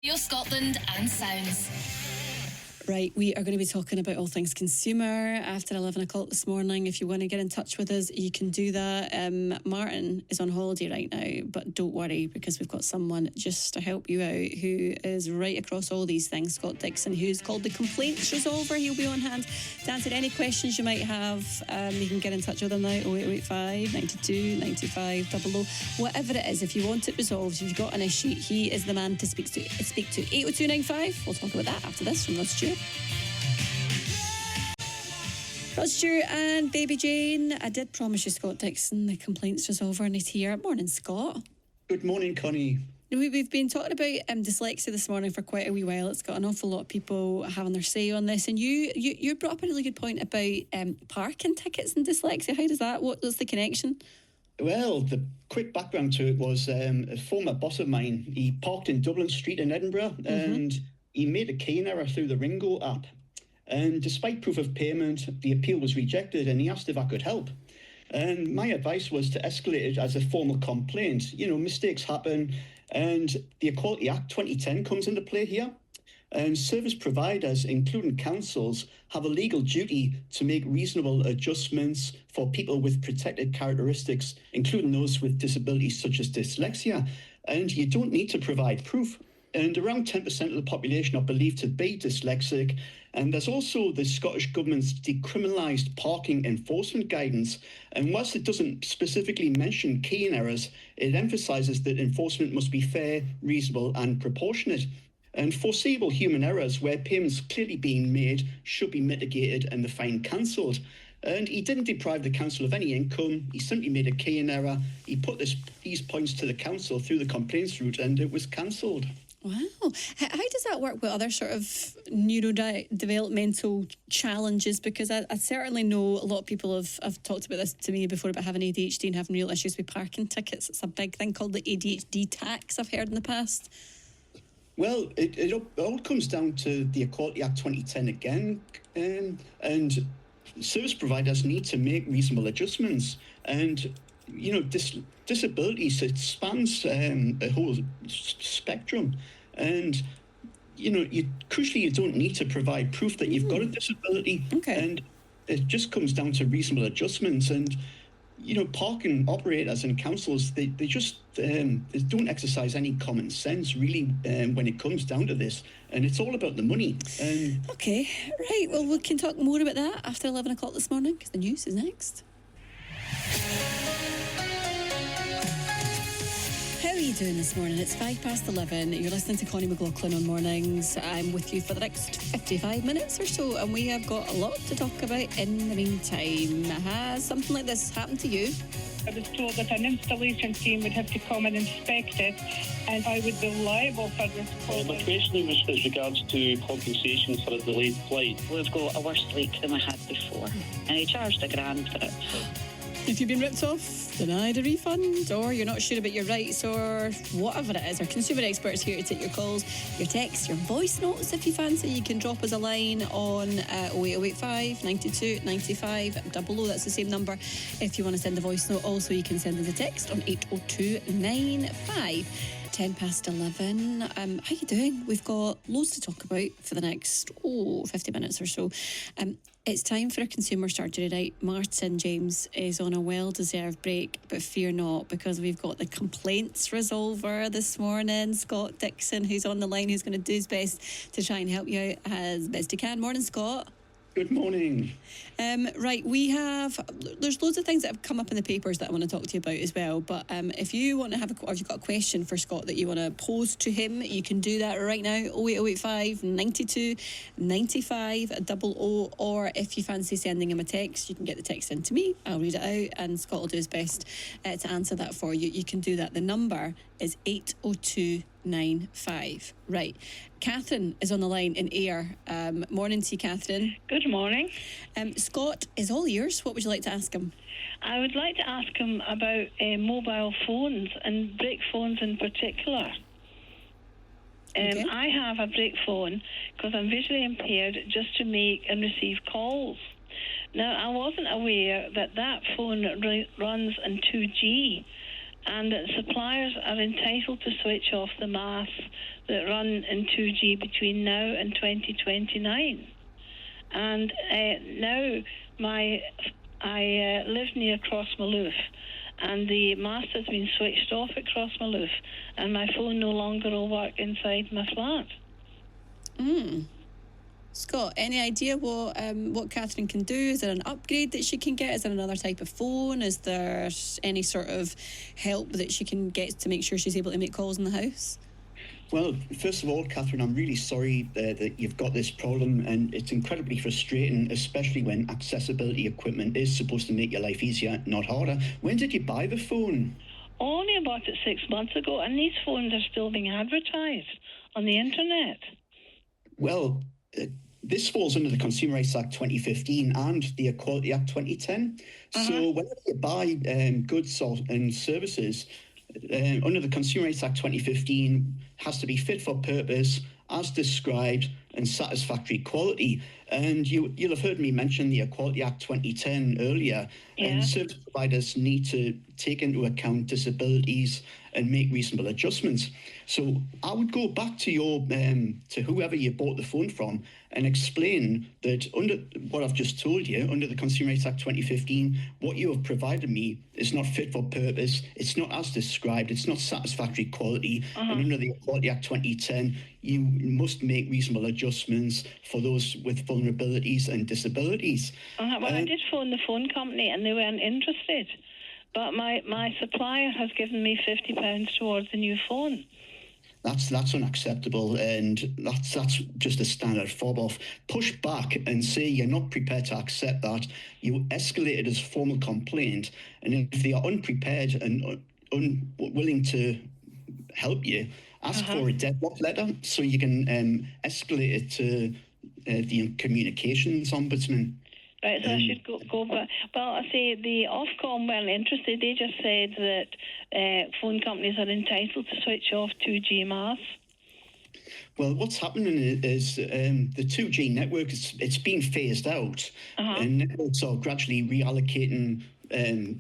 Radio Scotland and Sounds. Right, we are going to be talking about all things consumer after 11 o'clock this morning. If you want to get in touch with us, you can do that. Martin is on holiday right now, but don't worry, because we've got someone just to help you out who is right across all these things. Scott Dixon, who's called the Complaints Resolver. He'll be on hand to answer any questions you might have. You can get in touch with him now, 08885 92 95 00. Whatever it is, if you want it resolved, if you've got an issue, he is the man to speak to. 80295. We'll talk about that after this from Rod Stewart. Rod Stewart and Baby Jane. I did promise you Scott Dixon, the Complaints Resolver, and he's here. Morning, Scott. Good morning, Connie. We've been talking about dyslexia this morning for quite a wee while. It's got an awful lot of people having their say on this, and you brought up a really good point about parking tickets and dyslexia. How does that? What's the connection? Well, the quick background to it was a former boss of mine. He parked in Dublin Street in Edinburgh, and he made a keying error through the Ringo app. And despite proof of payment, the appeal was rejected, and he asked if I could help. And my advice was to escalate it as a formal complaint. You know, mistakes happen, and the Equality Act 2010 comes into play here. And service providers, including councils, have a legal duty to make reasonable adjustments for people with protected characteristics, including those with disabilities such as dyslexia. And you don't need to provide proof. And around 10% of the population are believed to be dyslexic. And there's also the Scottish Government's decriminalised parking enforcement guidance. And whilst it doesn't specifically mention keying errors, it emphasises that enforcement must be fair, reasonable and proportionate. And foreseeable human errors where payments clearly being made should be mitigated and the fine cancelled. And he didn't deprive the council of any income. He simply made a keying error. He put these points to the council through the complaints route, and it was cancelled. Wow. How does that work with other sort of neurodevelopmental challenges? Because I certainly know a lot of people have talked about this to me before about having ADHD and having real issues with parking tickets. It's a big thing called the ADHD tax, I've heard in the past. Well, it all comes down to the Equality Act 2010 again, and service providers need to make reasonable adjustments. And, you know, disabilities, it spans a whole spectrum. And, you know, crucially, you don't need to provide proof that you've got a disability. Okay. And it just comes down to reasonable adjustments. And, you know, parking operators and councils, they just they don't exercise any common sense, really, when it comes down to this. And it's all about the money. Okay, right. Well, we can talk more about that after 11 o'clock this morning, because the news is next. How are you doing this morning? It's 11:05. You're listening to Connie McLaughlin on Mornings. I'm with you for the next 55 minutes or so, and we have got a lot to talk about in the meantime. Has something like this happened to you? I was told that an installation team would have to come and inspect it, and I would be liable for this. My question was as regards to compensation for a delayed flight. We've got a worse leak than we had before, and he charged £1,000 for it. So. If you've been ripped off, denied a refund, or you're not sure about your rights, or whatever it is, our consumer experts here to take your calls, your texts, your voice notes if you fancy. You can drop us a line on 08085 92 95 00. That's the same number if you want to send a voice note. Also, you can send us a text on 80295. 11:10. How you doing? We've got loads to talk about for the next 50 minutes or so. It's time for a consumer surgery, right? Martin James is on a well-deserved break, but fear not, because we've got the Complaints Resolver this morning, Scott Dixon, who's on the line, who's going to do his best to try and help you out as best he can. Morning, Scott. Good morning. Right, there's loads of things that have come up in the papers that I want to talk to you about as well, but if you want to or if you've got a question for Scott that you want to pose to him, you can do that right now, 08085 92 95 00, or if you fancy sending him a text, you can get the text in to me, I'll read it out, and Scott will do his best to answer that for you. You can do that. The number is 80295. Right. Catherine is on the line in Ayr. Morning to you, Catherine. Good morning. Scott is all ears. What would you like to ask him? I would like to ask him about mobile phones and brick phones in particular. Okay. I have a brick phone because I'm visually impaired, just to make and receive calls. Now, I wasn't aware that phone runs on 2G. and that suppliers are entitled to switch off the masts that run in 2G between now and 2029. And now I live near Crossmaloof, and the mast has been switched off at Crossmaloof, and my phone no longer will work inside my flat. Scott, any idea what Catherine can do? Is there an upgrade that she can get? Is there another type of phone? Is there any sort of help that she can get to make sure she's able to make calls in the house? Well, first of all, Catherine, I'm really sorry that you've got this problem, and it's incredibly frustrating, especially when accessibility equipment is supposed to make your life easier, not harder. When did you buy the phone? Only about 6 months ago, and these phones are still being advertised on the internet. Well, this falls under the Consumer Rights Act 2015 and the Equality Act 2010. So whenever you buy goods and services under the Consumer Rights Act 2015, has to be fit for purpose, as described, and satisfactory quality. And you'll have heard me mention the Equality Act 2010 earlier. Yeah. And service providers need to take into account disabilities and make reasonable adjustments. So I would go back to your to whoever you bought the phone from and explain that under what I've just told you, under the Consumer Rights Act 2015, what you have provided me is not fit for purpose, it's not as described, it's not satisfactory quality, and under the Equality Act 2010, you must make reasonable adjustments for those with vulnerabilities and disabilities. Well, I did phone the phone company and they weren't interested. But my supplier has given me £50 towards the new phone. That's unacceptable, and that's just a standard fob off. Push back and say you're not prepared to accept that. You escalate it as a formal complaint, and if they are unprepared and unwilling to help you, ask for a deadlock letter so you can escalate it to the Communications Ombudsman. Right, so I should go back. Well, I say the Ofcom weren't interested. They just said that phone companies are entitled to switch off 2G masts. Well, what's happening is the 2G network, it's being phased out, and networks are gradually reallocating, they're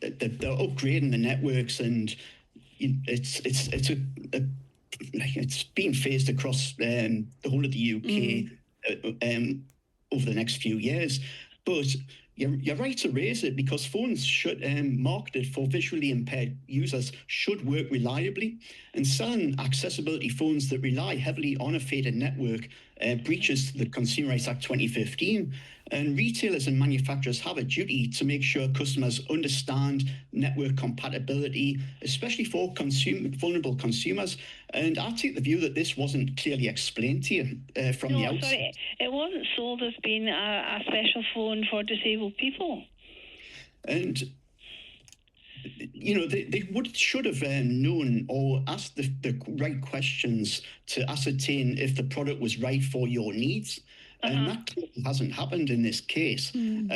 upgrading the networks, and it's being phased across the whole of the UK over the next few years. But you're right to raise it, because phones should marketed for visually impaired users should work reliably, and selling accessibility phones that rely heavily on a faded network breaches the Consumer Rights Act 2015. And retailers and manufacturers have a duty to make sure customers understand network compatibility, especially for vulnerable consumers. And I take the view that this wasn't clearly explained to you from the outset. Sorry, it wasn't sold as being a special phone for disabled people. And you know, they should have known or asked the right questions to ascertain if the product was right for your needs. And that clearly hasn't happened in this case. And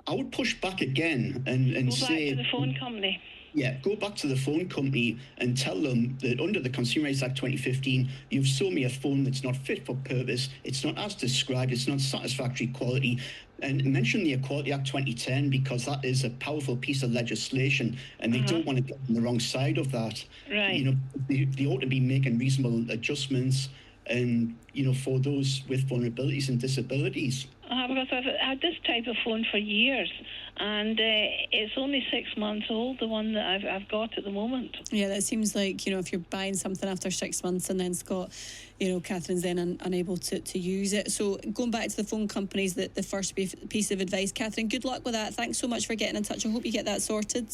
I would push back again and say... Go back to the phone company. Yeah, go back to the phone company and tell them that under the Consumer Rights Act 2015, you've sold me a phone that's not fit for purpose, it's not as described, it's not satisfactory quality. And mention the Equality Act 2010, because that is a powerful piece of legislation, and they don't want to get on the wrong side of that. Right. You know, they ought to be making reasonable adjustments, and you know, for those with vulnerabilities and disabilities. Because I've had this type of phone for years, and it's only 6 months old, the one that I've got at the moment. Yeah, that seems like, you know, if you're buying something after 6 months and then Scott, you know, Catherine's then unable to use it. So going back to the phone companies, the first piece of advice, Catherine, good luck with that. Thanks so much for getting in touch. I hope you get that sorted.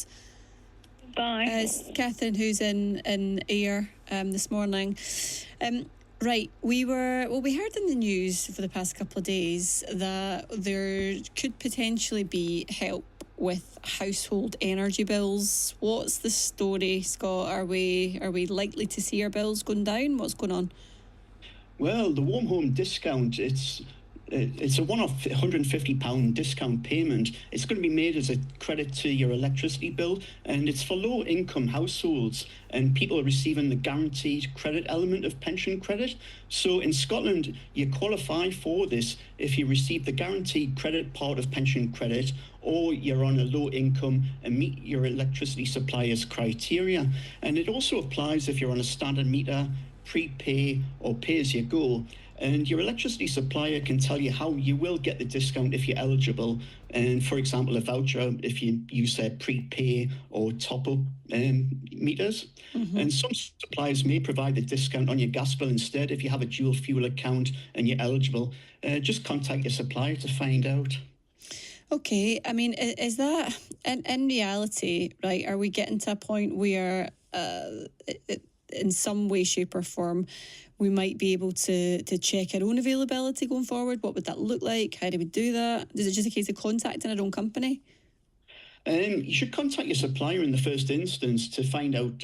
Bye. It's Catherine who's in Ayr this morning. Right, we heard in the news for the past couple of days that there could potentially be help with household energy bills. What's the story, Scott? Are we likely to see our bills going down? What's going on? Well, the warm home discount, it's it's a one-off £150 discount payment. It's going to be made as a credit to your electricity bill, and it's for low-income households and people receiving the guaranteed credit element of pension credit. So in Scotland, you qualify for this if you receive the guaranteed credit part of pension credit, or you're on a low income and meet your electricity supplier's criteria. And it also applies if you're on a standard meter, prepay, or pay-as-you-go. And your electricity supplier can tell you how you will get the discount if you're eligible. And for example, a voucher if you use their prepay or top-up meters. And some suppliers may provide the discount on your gas bill instead if you have a dual fuel account and you're eligible. Just contact your supplier to find out. Okay, I mean, is that, in reality, right, are we getting to a point where in some way, shape or form, we might be able to check our own availability going forward? What would that look like? How do we do that? Is it just a case of contacting our own company? You should contact your supplier in the first instance to find out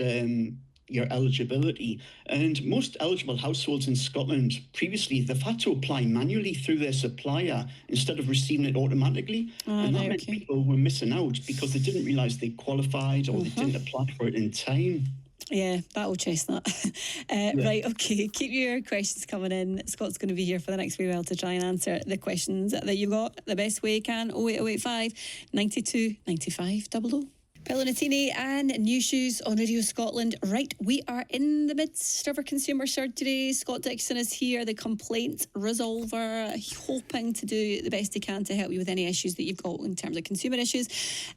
your eligibility. And most eligible households in Scotland previously, they've had to apply manually through their supplier instead of receiving it automatically. And that meant people were missing out because they didn't realise they qualified or they didn't apply for it in time. Yeah, that'll chestnut. Right, okay, keep your questions coming in. Scott's going to be here for the next wee while to try and answer the questions that you've got the best way you can. 08085 92 95 00. Pilonatini and New Shoes on Radio Scotland. Right, we are in the midst of our consumer surgery. Scott Dixon is here, the complaint resolver, hoping to do the best he can to help you with any issues that you've got in terms of consumer issues.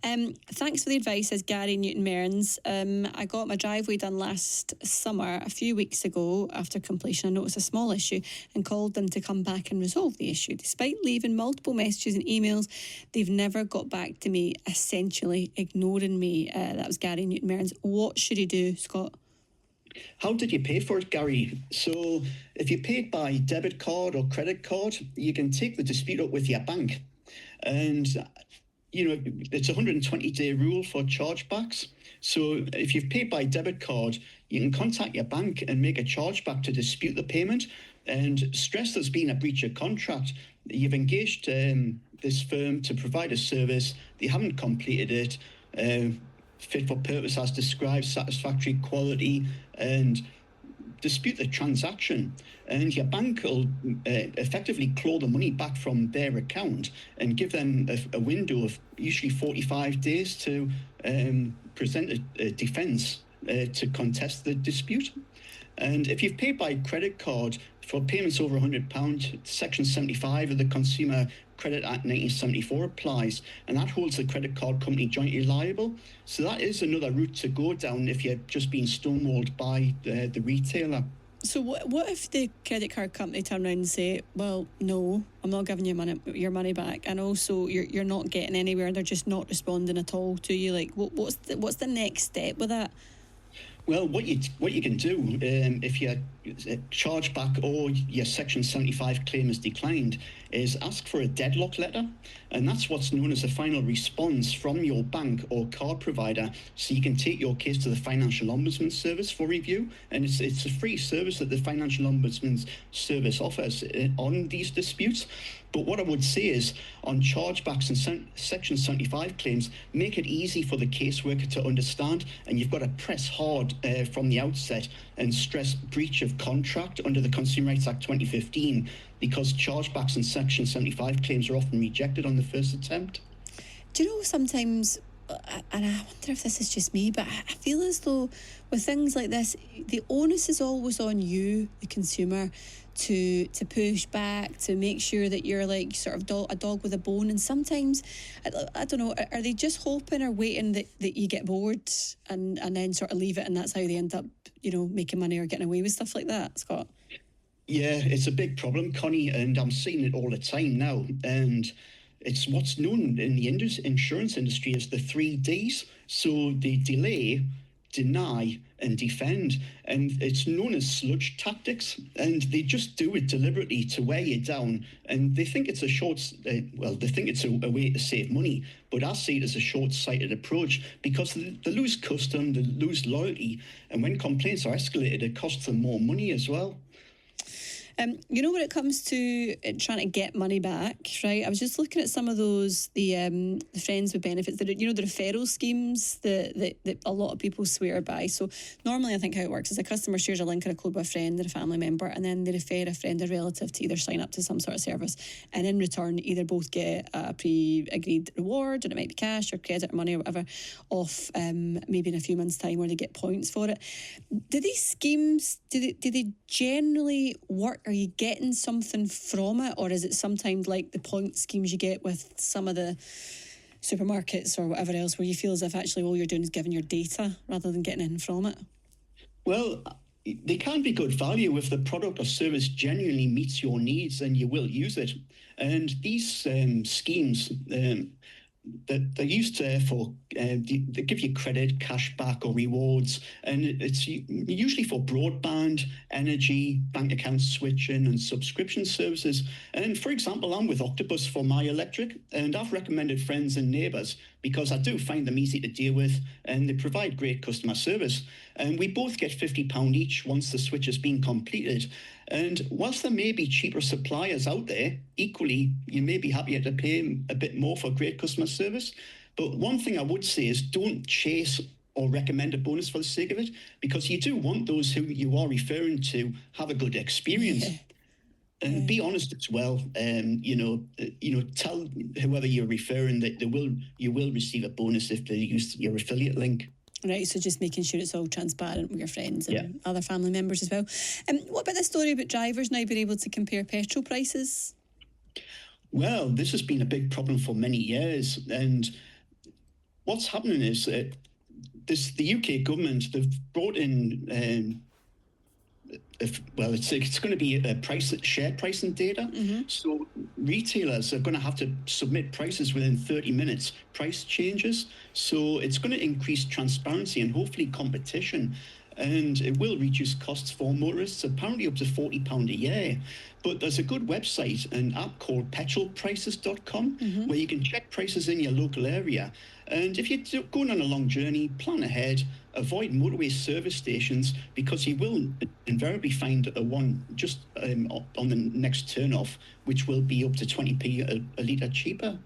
Thanks for the advice, says Gary Newton-Mearns. I got my driveway done last summer, a few weeks ago. After completion, I noticed a small issue and called them to come back and resolve the issue. Despite leaving multiple messages and emails, they've never got back to me, essentially ignoring me. That was Gary Newton-Mearns. What should he do, Scott? How did you pay for it, Gary? So if you paid by debit card or credit card, you can take the dispute up with your bank. And, you know, it's a 120-day rule for chargebacks. So if you've paid by debit card, you can contact your bank and make a chargeback to dispute the payment and stress there's been a breach of contract. You've engaged this firm to provide a service. They haven't completed it. Fit for purpose as described, satisfactory quality, and dispute the transaction. And your bank will effectively claw the money back from their account and give them a window of usually 45 days to present a defence to contest the dispute. And if you've paid by credit card, for payments over £100, Section 75 of the Consumer Credit Act 1974 applies, and that holds the credit card company jointly liable. So that is another route to go down if you're just being stonewalled by the retailer. So what if the credit card company turn around and say, well, no, I'm not giving you your money back, and also you're not getting anywhere, they're just not responding at all to you? Like, what's the next step with that? Well, what you can do if your chargeback or your Section 75 claim is declined is ask for a deadlock letter, and that's what's known as a final response from your bank or card provider, so you can take your case to the Financial Ombudsman Service for review. And it's a free service that the Financial Ombudsman Service offers on these disputes. But what I would say is, on chargebacks and Section 75 claims, make it easy for the caseworker to understand, and you've got to press hard from the outset and stress breach of contract under the Consumer Rights Act 2015, because chargebacks and Section 75 claims are often rejected on the first attempt. Do you know, sometimes, and I wonder if this is just me, but I feel as though with things like this, the onus is always on you, the consumer, to push back, to make sure that you're like sort of a dog with a bone. And sometimes, I don't know, are they just hoping or waiting that you get bored and then sort of leave it, and that's how they end up, you know, making money or getting away with stuff like that, Scott? Yeah, it's a big problem, Connie, and I'm seeing it all the time now. And it's what's known in the insurance industry as the 3 Ds. So they delay, deny, and defend. And it's known as sludge tactics. And they just do it deliberately to wear you down. And they think it's a way to save money. But I see it as a short-sighted approach, because they lose custom, they lose loyalty. And when complaints are escalated, it costs them more money as well. You know, when it comes to trying to get money back, right? I was just looking at some of those, the friends with benefits, the referral schemes that a lot of people swear by. So normally I think how it works is a customer shares a link or a code with a friend or a family member, and then they refer a friend or relative to either sign up to some sort of service, and in return either both get a pre-agreed reward, and it might be cash or credit or money or whatever, off maybe in a few months' time, where they get points for it. Do these schemes, do they generally work? Are you getting something from it, or is it sometimes like the point schemes you get with some of the supermarkets or whatever else, where you feel as if actually all you're doing is giving your data rather than getting anything from it? Well, they can be good value if the product or service genuinely meets your needs and you will use it. And these schemes, they're used for, they give you credit, cash back or rewards, and it's usually for broadband, energy, bank account switching and subscription services. And for example, I'm with Octopus for my electric, and I've recommended friends and neighbours because I do find them easy to deal with and they provide great customer service. And we both get £50 each once the switch has been completed. And whilst there may be cheaper suppliers out there, equally, you may be happier to pay a bit more for great customer service. But one thing I would say is don't chase or recommend a bonus for the sake of it, because you do want those who you are referring to have a good experience. Yeah. And be honest as well. Tell whoever you're referring that you will receive a bonus if they use your affiliate link. Right, so just making sure it's all transparent with your friends and other family members as well. What about the story about drivers now being able to compare petrol prices? Well, this has been a big problem for many years, and what's happening is the UK government, they've brought in it's going to be a shared pricing data. Mm-hmm. So retailers are going to have to submit prices within 30 minutes, price changes. So it's going to increase transparency and hopefully competition. And it will reduce costs for motorists, apparently up to £40 a year. But there's a good website, an app called petrolprices.com, where you can check prices in your local area. And if you're going on a long journey, plan ahead, avoid motorway service stations, because you will invariably find one just on the next turn-off, which will be up to 20p a litre cheaper.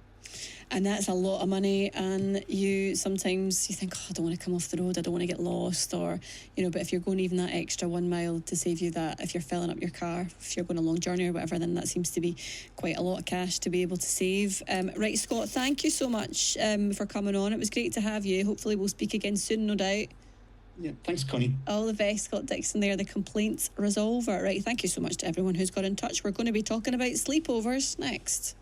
And that's a lot of money, and you sometimes think, I don't want to come off the road, I don't want to get lost, or, but if you're going even that extra 1 mile to save you that, if you're filling up your car, if you're going a long journey or whatever, then that seems to be quite a lot of cash to be able to save. Right, Scott, thank you so much for coming on. It was great to have you. Hopefully we'll speak again soon, no doubt. Yeah, thanks, Connie. All the best, Scott Dixon there, the complaints resolver. Right, thank you so much to everyone who's got in touch. We're going to be talking about sleepovers next.